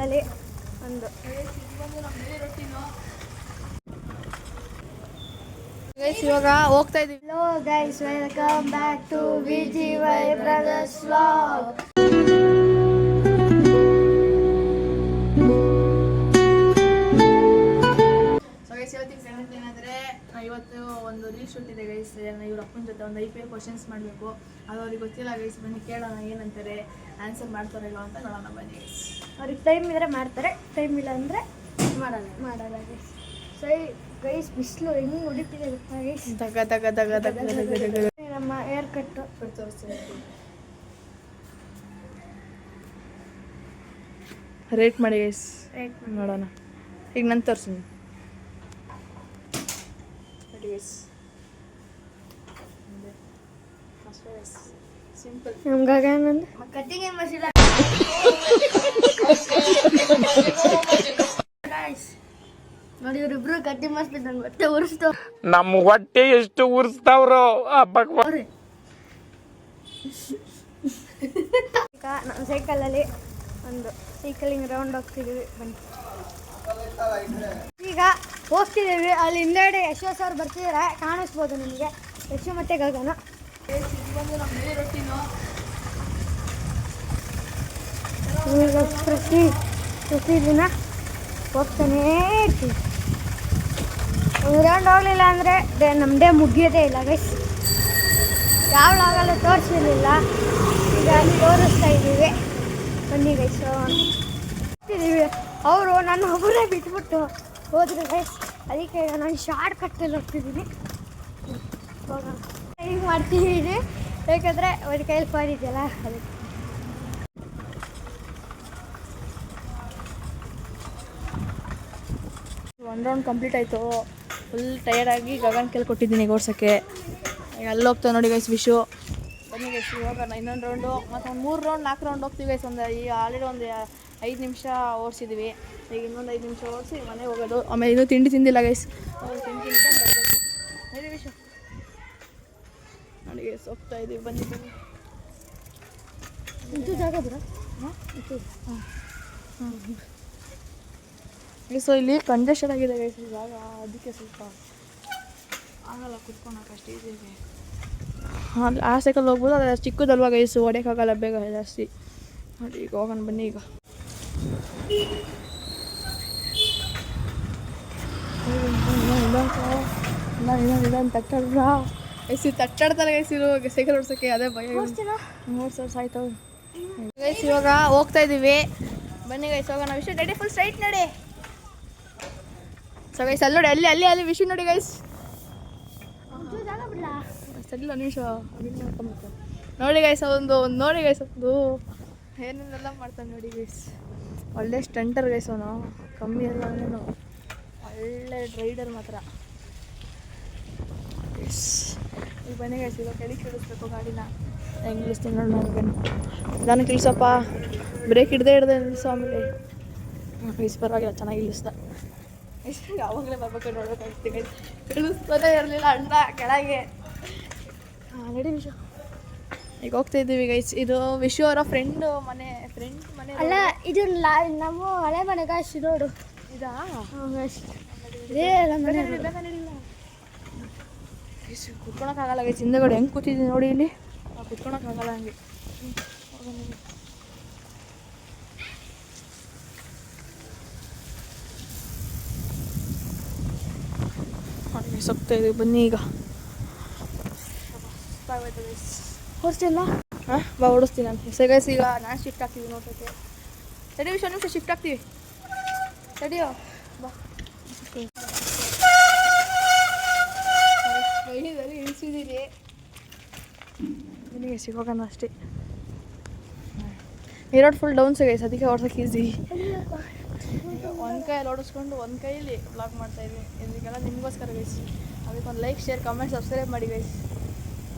ಕಲ್ಲಲ್ಲಿ ಒಂದು ಇವಾಗ ಹೋಗ್ತಾ ಇದೀವಿ. Hello guys, welcome back to VGY brothers vlog. ಏನಂದ್ರೆ ಇವತ್ತು ಒಂದು ರೀಲ್ ಶೂಟ್ ಇದೆ ಗೈಸ್. ಇವ್ರ ಅಪ್ಪನ ಜೊತೆ ಒಂದು IPL ಕ್ವಶನ್ಸ್ ಮಾಡಬೇಕು. ಅದು ಅವ್ರಿಗೆ ಗೊತ್ತಿಲ್ಲ ಗೈಸ್. ಬನ್ನಿ ಕೇಳೋಣ ಏನಂತಾರೆ, ಆನ್ಸರ್ ಮಾಡ್ತಾರಿಲ್ಲ ಅಂತ ನೋಡೋಣ ಬನ್ನಿ ಗೈಸ್. ಅವ್ರಿಗೆ ಟೈಮ್ ಇದ್ರೆ ಮಾಡ್ತಾರೆ, ಟೈಮ್ ಇಲ್ಲ ಅಂದರೆ ಮಾಡಲ್ಲ ಗೈಸ್. ಸರಿ ಗೈಸ್, ಬಿಸಿಲು ಹೆಂಗೆ ಹೊಡಿತಿದೆ ಗೊತ್ತಾ ಗೈಸ್? ನಮ್ಮ ಏರ್ ಕಟ್ಟು ರೇಟ್ ಮಾಡಿ ಗೈಸ್, ನೋಡೋಣ. ಈಗ ನಾನು ತೋರಿಸ್ತೀನಿ ಸಿಂಪಲ್. ನಮ್ಗಾಗ ಕಟ್ಟಿಂಗ್ ಏನು ಮಾಡಿಸಿಲ್ಲ ನೋಡಿ. ಇವರಿಬ್ರು ಕಟ್ಟಿಂಗ್ ಮಾಡಿಸ್ಬಿಟ್ಟು ನಂಗೆ ಹೊಟ್ಟೆ ಉರಿಸ್ತಾವ. ನಮ್ಮ ಹೊಟ್ಟೆ ಎಷ್ಟು ಉರಿಸ್ತಾವ್ರೋ ಈಗ ನಮ್ಮ ಸೈಕಲಲ್ಲಿ ಒಂದು ಸೈಕಲಿಂಗ್ ರೌಂಡ್ ಹೋಗ್ತಿದ್ದೀವಿ. ಬನ್ನಿ, ಈಗ ಹೋಗ್ತಿದ್ದೀವಿ. ಅಲ್ಲಿ ಹಿಂದೆಡೆ ಯಶೋಸ್ ಅವ್ರು ಬರ್ತಿದ್ದಾರೆ, ಕಾಣಿಸ್ಬೋದು ನಿಮಗೆ. ಯಶೋ ಮತ್ತೆ ಗಗನ. ಪ್ರತಿ ದಿನ ಹೋಗ್ತಾನೇ ಇರ್ತೀವಿ. ಒಂದು ರೌಂಡ್ ಹೋಗಲಿಲ್ಲ ಅಂದರೆ ನಮ್ಮ ಡೇ ಮುಗಿಯೋದೇ ಇಲ್ಲ ಗೈಸ್. ಯಾವ ಲಾಗಲ್ಲೂ ತೋರಿಸಿರಲಿಲ್ಲ, ಈಗ ಅಲ್ಲಿ ತೋರಿಸ್ತಾ ಇದ್ದೀವಿ. ಬನ್ನಿ ಗೈಸ್, ಹೋಗ್ತಿದ್ದೀವಿ. ಅವರು ನನ್ನ ಒಬ್ಬರೇ ಬಿಟ್ಬಿಟ್ಟು ಹೋದ್ರೆ ಗೈಸ್, ಅದಕ್ಕೆ ಈಗ ನಾನು ಶಾರ್ಟ್ ಕಟ್ಟಲ್ಲಿ ಹೋಗ್ತಿದ್ದೀನಿ. ಹೋಗೋಣ, ಹಿಂಗೆ ಮಾಡ್ತಿದ್ದೀನಿ ಯಾಕಂದರೆ ಒಂದು ಕೈಯಲ್ಲಿ ಫೋನ್ ಇದೆಯಲ್ಲ ಅದಕ್ಕೆ. ಒನ್ ರೌಂಡ್ ಕಂಪ್ಲೀಟ್ ಆಯಿತು. ಫುಲ್ ಟಯರ್ಡಾಗಿ ಗಗನ್ ಕೇಳಿ ಕೊಟ್ಟಿದ್ದೀನಿ ಈಗ ಓಡ್ಸೋಕ್ಕೆ. ಈಗ ಅಲ್ಲಿ ಹೋಗ್ತಾವೆ ನೋಡಿ ಗೈಸ್ ವಿಶು. ಬನ್ನಿ ಗೈಸ್, ಇವಾಗ ಇನ್ನೊಂದು ರೌಂಡು ಮತ್ತು ಒಂದು 3 ರೌಂಡ್ 4 ರೌಂಡ್ ಹೋಗ್ತೀವಿ ಗೈಸ್. ಈಗ ಆಲ್ರೆಡಿ ಒಂದು 5 ನಿಮಿಷ ಓಡಿಸಿದ್ವಿ. ಈಗ ಇನ್ನೊಂದು 5 ನಿಮಿಷ ಓಡಿಸಿ ಮನೆಗೆ ಹೋಗೋದು. ಆಮೇಲೆ ಇನ್ನೂ ತಿಂಡಿ ತಿಂದಿಲ್ಲ ಗೈಸ್, ತಿಂದು ತಿನ್ಕೊಂಡು ಬರಬೇಕು. ನೋಡಿ ವಿಶು, ನೋಡಿ ಗೈಸ್ ಹೋಗ್ತಾ ಇದ್ದೀವಿ. ಬನ್ನಿ ಬನ್ನಿ. ಇಂಟು ಜಾಗ ಬಿಡ. ಸೊ ಇಲ್ಲಿ ಕಂಜೆಷನ್ ಆಗಿದೆ ಗೈಸ್ ಇವಾಗ, ಅದಕ್ಕೆ ಸ್ವಲ್ಪ ಆಗಲ್ಲ ಕುತ್ಕೊಳಕ್ಕೆ ಅಷ್ಟು ಈಸಿಯಾಗಿ. ಅಲ್ಲಿ ಆ ಸೈಕಲ್ ಹೋಗ್ಬೋದು, ಅದು ಚಿಕ್ಕದಲ್ವಾ ಗೈಸ್, ಹೊಡೆಯೋಕ್ಕಾಗಲ್ಲ ಬೇಗ ಜಾಸ್ತಿ. ನೋಡಿ ಈಗ ಹೋಗೋಣ ಬನ್ನಿ. ಈಗ ತಟ್ಟಾಡ್ತಾರೆ ಗೈಸ್ ಇರು ಸೈಕಲ್ ಓಡಿಸೋಕ್ಕೆ, ಅದೇ ಭಯ. 3 ವರ್ಷ ಆಯ್ತವೆ ಗೈಸ್. ಇವಾಗ ಹೋಗ್ತಾ ಇದ್ದೀವಿ. ಬನ್ನಿ ಗೈಸ್ ಹೋಗೋಣ. ವಿಷಯ ನಡಿ, ಫುಲ್ ಸ್ಟ್ರೈಟ್ ನಡಿ. ಸೊ ಗೈಸ್ ಅಲ್ಲಿ ನೋಡಿ, ಅಲ್ಲಿ ವಿಷಯ ನೋಡಿ ಗೈಸ್. ಸರಿಲ್ಲ ನಿಮಿಷ ನೋಡಿ ಗೈಸ್, ಒಂದು ನೋಡಿ ಗೈಸ್, ಒಂದು ಏನೇನೆಲ್ಲ ಮಾಡ್ತಾನೆ ನೋಡಿ ಗೈಸ್. ಒಳ್ಳೆ ಸ್ಟಂಟರ್ ಗೈಸ್ ಅವನು, ಕಮ್ಮಿ ಎಲ್ಲ ಅವನು, ಒಳ್ಳೆ ರೈಡರ್ ಮಾತ್ರ. ಈಗ ಬನ್ನಿ ಗೈಸ್, ಈಗ ಕೆಳಗೆ ಇಳಿಸ್ಬೇಕು ಗಾಡಿನ. ಹೆಂಗೆ ಇಳಿಸ್ತೀನಿ ನೋಡಿ ನಾನು. ಬನ್ನಿ ನಾನು ಇಳಿಸಪ್ಪ, ಬ್ರೇಕ್ ಹಿಡ್ದೆ ನಿಲ್ಲಿಸೋ. ಆಮೇಲೆ ಗೈಸ್ ಪರವಾಗಿಲ್ಲ, ಚೆನ್ನಾಗಿ ಇಳಿಸ್ದ. ಯಾವಾಗಲೇ ಬರ್ಬೇಕು ನೋಡ್ಬೇಕಾಗ್ತಿ ಗೈಸ್, ಇಳಿಸ್ತಾನೆ ಇರಲಿಲ್ಲ ಅಣ್ಣ ಕೆಳಗೆ. ರೆಡಿ ವಿಶು, ಈಗ ಹೋಗ್ತಾ ಇದ್ದೀವಿ ಗೈಸ್. ಇದು ವಿಶು ಅವರ ಫ್ರೆಂಡ್ ಮನೆ ಅಲ್ಲ, ಇದು ನಮ್ಮ ಹಳೆ ಮನೆ ಗಾಯ್ಸ್. ನೋಡು ಇದಾ ಕುತ್ಕೊಳಕ್ಕಾಗಲ್ಲ ಗೈಸ್. ಹಿಂದೆಗಡೆ ಹೆಂಗೆ ಕೂತಿದ್ದೀನಿ ನೋಡಿ, ಇಲ್ಲಿ ಕುತ್ಕೊಳಕ್ಕಾಗಲ್ಲ ಹಂಗೆ. ಸೊಗ್ತಾ ಇದೀವಿ ಬನ್ನಿ. ಈಗ ಹೊರ್ತಿಲ್ಲ, ಹಾಂ ಬಾ ಓಡಿಸ್ತೀನಿ ನಾನು. ಸರಿ ಗೈಸ್, ಈಗ ನಾನು ಶಿಫ್ಟ್ ಆಗ್ತೀವಿ ನೋಡೋಕ್ಕೆ. ಸರಿ ವಿಷಯ ನಿಮಿಷ ಶಿಫ್ಟ್ ಆಗ್ತೀವಿ. ಸರಿಯೋ ಬಾ. ಇಳಿಸಿದ್ದೀರಿ ನನಗೆ ಸಿಗೋಣ ಅಷ್ಟೇ. ಈ ರೋಡ್ ಫುಲ್ ಡೌನ್ಸ್ ಗೈಸ್, ಅದಕ್ಕೆ ಓಡ್ಸೋಕೆ ಈಸಿ. ಒಂದು ಕೈಯಲ್ಲಿ ಓಡಿಸ್ಕೊಂಡು ಒಂದು ಕೈಯಲ್ಲಿ ವ್ಲಾಗ್ ಮಾಡ್ತಾಯಿದ್ವಿ. ಇದಕ್ಕೆಲ್ಲ ನಿಮಗೋಸ್ಕರ ಗೈಸ್. ಅದಕ್ಕೆ ಒಂದು ಲೈಕ್, ಶೇರ್, ಕಮೆಂಟ್, ಸಬ್ಸ್ಕ್ರೈಬ್ ಮಾಡಿ ಗೈಸ್.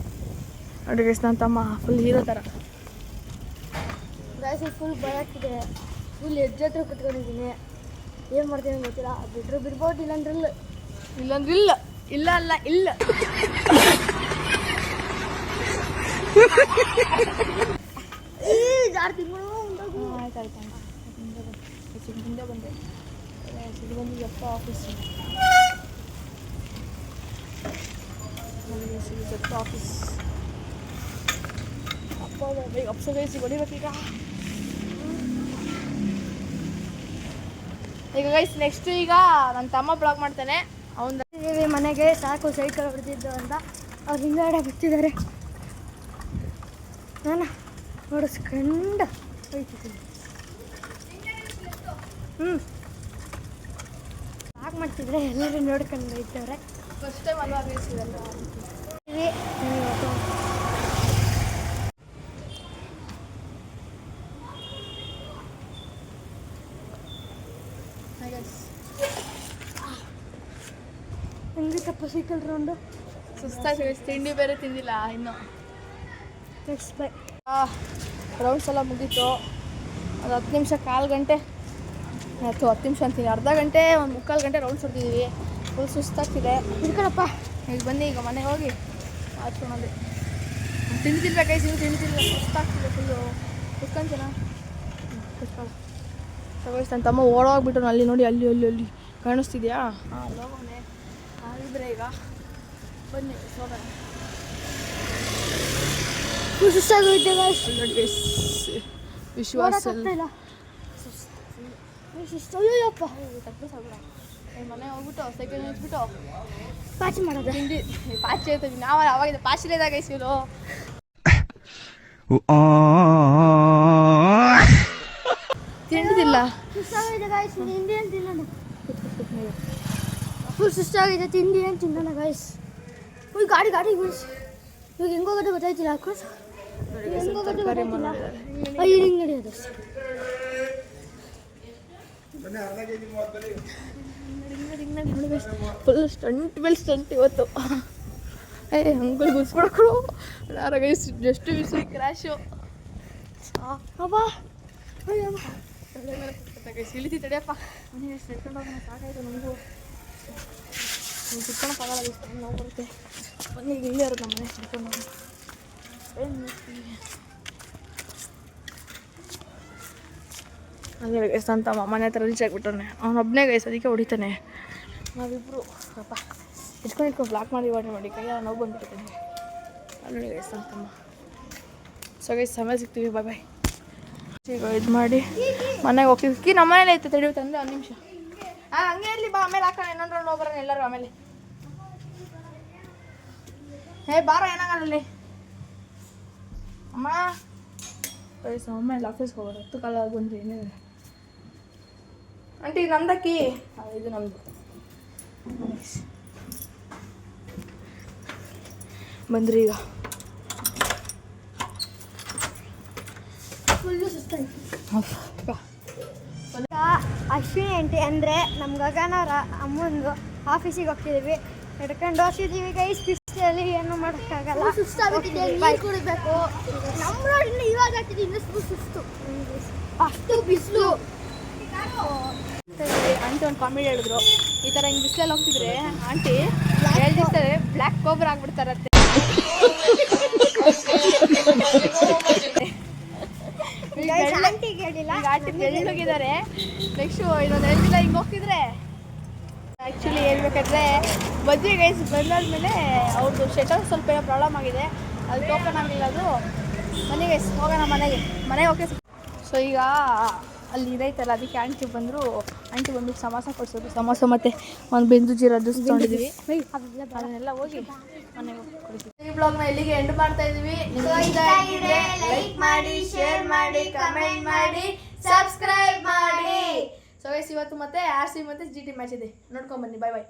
ನೋಡಿ ಗೈಸ್, ನನ್ನ ತಮ್ಮ ಫುಲ್ ಹೀರೋ ಥರ ಗೈಸ್. ಫುಲ್ ಬರೋಕ್ಕಿದೆ, ಫುಲ್ ಹೆಜ್ಜೆ ಹತ್ರ ಕುತ್ಕೊಂಡಿದ್ದೀನಿ. ಏನು ಮಾಡ್ತೀನಿ ಗೊತ್ತಿಲ್ಲ. ಬಿಟ್ಟರು ಬಿಡ್ಬೋದು, ಇಲ್ಲಾಂದ್ರಿಲ್ಲ. ಇಲ್ಲ ಅಲ್ಲ ಇಲ್ಲ. ಜಾರ್ ತಿಂಗಳು ಆಯ್ತು ಆಫೀಸಿಗೆ ಮುಂದೆ ಬಂದೆ. ಇದು ಬಂದು ಜಪ್ಪ ಆಫೀಸ್. ಜಪ್ಪ ಆಫೀಸ್ ಅಪ್ಪ ಬೇಗ ಅಪ್ಸಗೈಸಿ ಹೊಡಿಬೇಕೀಗ. ಈಗ ಗೈಸ್ ನೆಕ್ಸ್ಟ್ ಈಗ ನನ್ನ ತಮ್ಮ ಬ್ಲಾಗ್ ಮಾಡ್ತಾನೆ. ಅವನ ಮನೆಗೆ ಸಾಕು ಸೈಕಲ್ ಹೊಡೆದಿದ್ದು ಅಂತ ಅವ್ರು ಹಿಂಗಡೆ ಬರ್ತಿದ್ದಾರೆ. ನಾನು ಹೊಡೆಸ್ಕೊಂಡು ಹೋಯ್ತಿದ್ದೀನಿ. ಬ್ಲಾಗ್ ಮಾಡ್ತಿದ್ರೆ ಎಲ್ಲರೂ ನೋಡ್ಕೊಂಡು ಹೋಯ್ತವ್ರೆ. ಫಸ್ಟ್ ಟೈಮ್ ಅಲ್ವಾ ಬೇಯಿಸಿದಲ್ಲ. ಹೆಂಗಿತ್ತಪ್ಪ ಸೈಕಲ್ ರೌಂಡು? ಸುಸ್ತಾಗಿ ತಿಂಡಿ ಬೇರೆ ತಿಂದಿಲ್ಲ ಇನ್ನು. ನೆಕ್ಸ್ಟ್ ಬೈ ರೌಂಡ್ಸ್ ಎಲ್ಲ ಮುಗೀತು. ಒಂದು 10 ನಿಮಿಷ, ಕಾಲು ಗಂಟೆ ಅಥವಾ 10 ನಿಮಿಷ ಅಂತೀನಿ, ಅರ್ಧ ಗಂಟೆ, ಒಂದು 3/4 ಗಂಟೆ ರೌಂಡ್ಸ್ ಹೊಡ್ತಿದ್ದೀವಿ. ಫುಲ್ ಸುಸ್ತಾಗ್ತಿದೆ. ಇರ್ಕೊಳಪ್ಪ. ಈಗ ಬನ್ನಿ ಈಗ ಮನೆಗೆ ಹೋಗಿ ಆಡ್ಕೊಳ್ಳೋದು. ತಿಂಡಿ ತಿನ್ಬೇಕಾಯ್ತು. ನೀವು ತಿಂಡಿ ತಿನ್ನಲ್ಲ, ಸುಸ್ತಾಗ್ತಿದೆ ಫುಲ್ಲು. ಕುತ್ಕೊಂತೀನ ಕುತ್ಕೊಳ್ಳ. ಸಗೋಯ್ತು ನನ್ನ ತಮ್ಮ ಓಡೋಗ್ಬಿಟ್ಟು ಅಲ್ಲಿ ನೋಡಿ, ಅಲ್ಲಿ ಅಲ್ಲಿ ಅಲ್ಲಿ ಕಾಣಿಸ್ತಿದ್ಯಾ? ಹಾಂ, ಹೋಗೋನೆ. ಆಗಿದ್ರೆ ಈಗ ಬನ್ನಿ ಹೋಗೋಣ. ಸುಸ್ತಾಗೋಯ್ತೆ ವಿಶ್ವಾಸ ಸುಸ್ತಯ್ಯಪ್ಪ. ಮನೆ ಹೋಗ್ಬಿಟ್ಟು ಸೈಕಲ್ ನಿಲ್ಸ್ಬಿಟ್ಟು ಪಾಚಿ ಮಾಡೋದು. ತಿಂಡಿ ಪಾಚಿ ಆಯ್ತದೆ. ನಾವು ಅವಾಗ ಪಾಚಿಲೇದಾಗ ಇಸಿಲು ತಿಂಡಿದಿಲ್ಲ. ಸುಸ್ತಾಗಿದೆ ಗಾಯ್ಸ್, ತಿಂಡಿ ಏನು ತಿನ್ನೋಣ? ಫುಲ್ ಸುಸ್ತಾಗಿದೆ, ತಿಂಡಿ ಏನು ತಿನ್ನೋಣ ಗಾಯ್ಸ್? ಹೋಗಿ ಗಾಡಿ ಗಾಯ್ಸ್. ಇವಾಗ ಹೆಂಗೋಗೋದು ಗೊತ್ತಾಯ್ತಿಲ್ಲ. ಅಕ್ಕೋಸ್ ಹೆಂಗೋಗೋದು ಗೊತ್ತಾಯ್ತಿಲ್ಲ. ಅಯ್ಯೋ ಹಿಂಗೆ ನಡೆಯೋದು. ಫುಲ್ ಸ್ಟಂಟ್ ಮೇಲೆ ಸ್ಟಂಟ್ ಇವತ್ತು. ಅಂಕಲ್ ಗುಸ್ಬಿಡ್ಕೊಡು. ಯಾರ ಗೈಸ್ ಜಸ್ಟ್ ಮಿಸ್ ಕ್ರ್ಯಾಶು. ಅಪ್ಪ ಇಳಿತಿ ತಡಿಯಪ್ಪ. ಮನೆ ಸೆಟ್ಕೊಂಡು ಹೋಗೋಣ, ಸಾಕಾಯ್ತು ನಮಗೂ. ಸುತ್ಕೊಳಕ್ಕಾಗಲ್ಲ, ಇಷ್ಟು ನೋವು ಬರುತ್ತೆ. ಬನ್ನಿ ಈಗ ಇಲ್ಲೇ ಇರೋದು ನಮ್ಮ ಮನೆ ಸೆಟ್ಕೊಂಡು ಹೋಗೋಣ. ಅದೇ ಗೈಸ್ ಅಂತ ಮನೆ ಹತ್ರ ರೀಚ್ ಆಗಿಬಿಟ್ಟವನೆ. ಅವನೊಬ್ಬನೇ ಗೈಸ್, ಅದಕ್ಕೆ ಹೊಡಿತಾನೆ. ನಾವಿಬ್ಬರು ಅಪ್ಪ ಇಟ್ಕೊಂಡು ಬ್ಲಾಕ್ ಮಾಡಿ ಮಾಡಿ ಕೈಯೆಲ್ಲ ನೋವು ಬಂದುಬಿಟ್ಟಿದ್ದೀನಿ. ಅಲ್ಲಿ ಗೈಸ್ ಅಂತಮ್ಮ. ಸೊ ಗೈಸ್ ಸಮಯ ಸಿಗ್ತೀವಿ. ಬಾಯ್ ಬಾಯ್. ಈಗ ಇದು ಮಾಡಿ ಮನೆಗೆ ಹೋಗ್ತೀವಿ. ಕಿ ನಮ್ಮ ಮನೇಲಿ ಐತೆ, ತಡೆಯುತ್ತೆ ಅಂದರೆ 1 ನಿಮಿಷ. ಹಂಗೆ ಇರಲಿ ಬಾ, ಆಮೇಲೆ ಹಾಕೋಣ. ಇನ್ನೊಂದು ರೌಂಡ್ ಹೋಗ್ಬರೋಣ ಎಲ್ಲರೂ ಆಮೇಲೆ. ಬಾರೋ, ಏನಾಗಲ್ಲ ಅಮ್ಮ. ಗೈಸ್ ಅಮ್ಮ ಎಲ್ಲ ಆಫೀಸ್ಗೆ ಹೋಗೋದು. 10 ಕಾಲ ಬಂದ್ರಿ ಏನಿದೆ ಆಂಟಿ? ನಮ್ದಕ್ಕಿ ಇದು ನಮ್ಮದು. ಬಂದ್ರಿ ಈಗ. ಫುಲ್ಲು ಸುಸ್ತಾಯ್ತು. ಅಶ್ವಿನಿ ಆಂಟಿ ಅಂದರೆ ನಮ್ಮ ಗಗನರ ಅಮ್ಮಂದು ಆಫೀಸಿಗೆ ಹೋಗ್ತಿದ್ದೀವಿ. ಹಿಡ್ಕೊಂಡು ಹೋಗ್ತಿದ್ದೀವಿ ಗೈಸ್. ಬಿಸಿಲಲ್ಲಿ ಏನು ಮಾಡೋಕ್ಕಾಗಲ್ಲ. ಸುಸ್ತಾಗ್ತಿದೆ, ನೀರು ಕುಡಿಬೇಕು. ನಮ್ಮ ರೋಡಿಂದ ಇವಾಗ ಆಗ್ತಿದೆ, ಇನ್ನಷ್ಟು ಸುಸ್ತು. ಅಷ್ಟು ಬಿಸಿಲು. ಆಂಟಿ ಒಂದು ಕಾಮಿಡಿ ಹೇಳಿದ್ರು, ಈ ಥರ ಹಿಂಗೆ ಬಿಸಿಲಲ್ಲಿ ಹೋಗ್ತಿದ್ರೆ ಆಂಟಿ ಹೇಳ್ತಿರ್ತಾರೆ ಬ್ಲ್ಯಾಕ್ ಕೋಬ್ರಾ ಆಗ್ಬಿಡ್ತಾರತ್ತೆ. ಈಗ ಆಂಟಿ ಬೆಳ್ಳಗಿದ್ದಾರೆ. ನೆಕ್ಸ್ಟು ಇನ್ನೊಂದು 2 ದಿನ ಹಿಂಗೆ ಹೋಗ್ತಿದ್ರೆ ಆ್ಯಕ್ಚುಲಿ ಹೇಳ್ಬೇಕಾದ್ರೆ ಮದುವೆ ಗೈಸ್ ಬಂದಾದ್ಮೇಲೆ ಅವ್ರದ್ದು ಶಟರ್ ಸ್ವಲ್ಪ ಏನೋ ಪ್ರಾಬ್ಲಮ್ ಆಗಿದೆ, ಅದು ಓಪನ್ ಆಗಿಲ್ಲ. ಅದು ಮನೆಗೆ ಗೈಸ್ ಹೋಗೋಣ, ಮನೆಗೆ ಹೋಗಿ. ಸೊ ಈಗ ಅಲ್ಲಿ ಇದೈತಲ್ಲ, ಅದಕ್ಕೆ ಆಂಟಿ ಬಂದರು. ಆಂಟಿ ಬಂದ್ಬಿಟ್ಟು ಸಮೋಸ ಕೊಡಿಸೋದು. ಸಮೋಸ ಮತ್ತು ಒಂದು ಬೆಂದು ಜೀರಾ ಜ್ಯೂಸ್ ತೊಗೊಂಡಿದ್ದೀವಿ. ಅದನ್ನೆಲ್ಲ ಹೋಗಿ ಮನೆಗೆ ಹೋಗಿ ಕೊಡ್ತೀವಿ. ಈ ಬ್ಲಾಗ್ನ ಇಲ್ಲಿಗೆ ಎಂಡ್ ಮಾಡ್ತಾ ಇದ್ದೀವಿ. ಲೈಕ್ ಮಾಡಿ, ಶೇರ್ ಮಾಡಿ, ಕಮೆಂಟ್ ಮಾಡಿ, ಸಬ್ಸ್ಕ್ರೈಬ್ ಮಾಡಿ. ಸೊ ಗೈಸ್ ಇವತ್ತು ಮತ್ತೆ RCB ಮತ್ತು GT ಮ್ಯಾಚ್ ಇದೆ, ನೋಡ್ಕೊಂಬನ್ನಿ. ಬಾಯ್ ಬಾಯ್.